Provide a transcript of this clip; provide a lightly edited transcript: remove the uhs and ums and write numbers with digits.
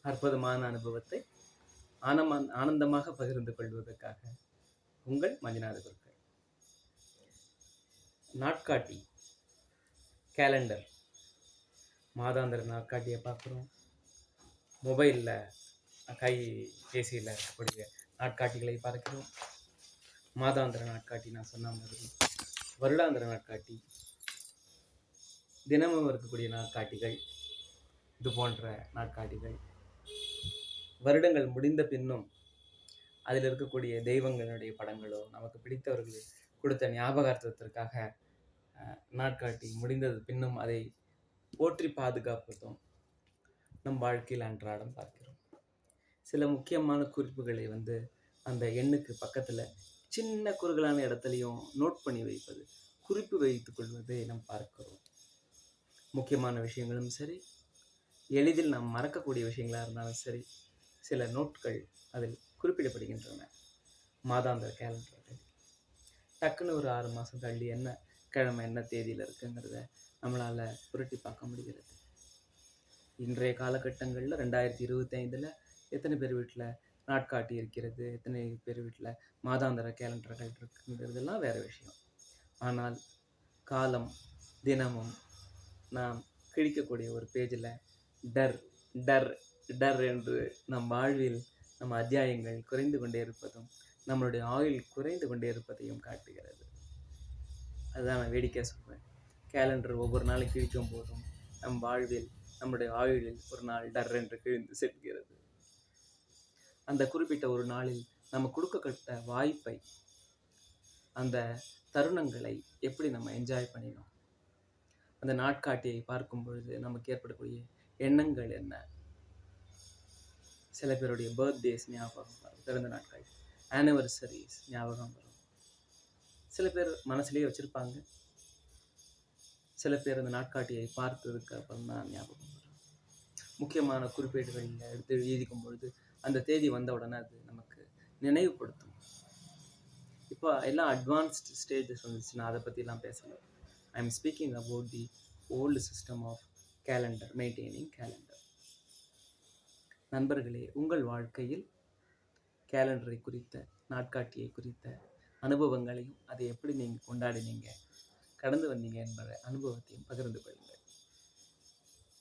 அற்புதமான அனுபவத்தை ஆனந்தமாக பகிர்ந்து கொள்வதற்காக உங்கள் மஞ்சுநாத குருக்கள். நாட்காட்டி, கேலண்டர், மாதாந்திர நாட்காட்டியை பார்க்குறோம். மொபைலில் கைபேசியில் இருக்கக்கூடிய நாட்காட்டிகளை பார்க்கிறோம். மாதாந்திர நாட்காட்டி நான் சொன்ன மாதிரி, வருடாந்திர நாட்காட்டி, தினமும் இருக்கக்கூடிய நாட்காட்டிகள், இது போன்ற நாட்காட்டிகள். வருடங்கள் முடிந்த பின்னும் அதில் இருக்கக்கூடிய தெய்வங்களுடைய படங்களோ நமக்கு பிடித்தவர்கள் கொடுத்த ஞாபகார்த்தத்திற்காக நாட்காட்டி முடிந்தது பின்னும் அதை போற்றி பாதுகாப்பதும் நம் வாழ்க்கையில் அன்றாடம் பார்க்கிறோம். சில முக்கியமான குறிப்புகளை அந்த எண்ணுக்கு பக்கத்தில் சின்ன குறுகலான இடத்துலையும் நோட் பண்ணி வைப்பது, குறிப்பு வைத்துக் கொள்வதை நாம் பார்க்கிறோம். முக்கியமான விஷயங்களும் சரி, எளிதில் நாம் மறக்கக்கூடிய விஷயங்களாக இருந்தாலும் சரி, சில நோட்கள் அதில் குறிப்பிடப்படுகின்றன. மாதாந்திர கேலண்டர்கள் டக்குன்னு ஒரு 6 மாதம் தள்ளி என்ன கிழமை என்ன தேதியில் இருக்குங்கிறத நம்மளால் புரட்டி பார்க்க முடிகிறது. இன்றைய காலகட்டங்களில் 2025 எத்தனை பேர் வீட்டில் நாட்காட்டி இருக்கிறது, எத்தனை பேர் வீட்டில் மாதாந்திர கேலண்டர்கள் இருக்குங்கிறதெல்லாம் வேறு விஷயம். ஆனால் காலம் தினமும் நாம் கிழிக்கக்கூடிய ஒரு பேஜில் டர் டர் டர் என்று நம் வாழ்வில் நம் அத்தியாயங்கள் குறைந்து கொண்டே இருப்பதும் நம்மளுடைய ஆயுள் குறைந்து கொண்டே இருப்பதையும் காட்டுகிறது. அதுதான் நான் வேடிக்கை சொல்வேன். கேலண்டர் ஒவ்வொரு நாளைக்கு கிழிக்கும் போதும் நம் வாழ்வில் நம்முடைய ஆயுளில் ஒரு நாள் டர் என்று கிழிந்து செல்கிறது. அந்த குறிப்பிட்ட ஒரு நாளில் நம்ம கொடுக்கப்பட்ட வாய்ப்பை, அந்த தருணங்களை எப்படி நம்ம என்ஜாய் பண்ணினோம், அந்த நாட்காட்டியை பார்க்கும் பொழுது நமக்கு ஏற்படக்கூடிய எண்ணங்கள் என்ன. சில பேருடைய பர்த்டேஸ் ஞாபகம் வரும், பிறந்த நாட்கள், ஆனிவர்சரிஸ் ஞாபகம் வரும். சில பேர் மனசுலேயே வச்சுருப்பாங்க, சில பேர் அந்த நாட்காட்டியை பார்த்ததுக்கு அப்புறம் தான் ஞாபகம் வரும். முக்கியமான குறிப்பீடுகளில் எடுத்து எழுதிக்கும் பொழுது அந்த தேதி வந்த உடனே அது நமக்கு நினைவுபடுத்தும். இப்போ எல்லாம் அட்வான்ஸ்ட் ஸ்டேஜஸ் வந்துச்சுன்னா அதை பற்றிலாம் பேசலாம். I am speaking about the old system of calendar, maintaining calendar. நண்பர்களே, உங்கள் வாழ்க்கையில் கேலண்டரை குறித்த, நாட்காட்டியை குறித்த அனுபவங்களையும் அதை எப்படி நீங்கள் கொண்டாடினீங்க, கடந்து வந்தீங்க என்பதை அனுபவத்தையும் பகிர்ந்து கொள்ளுங்கள்.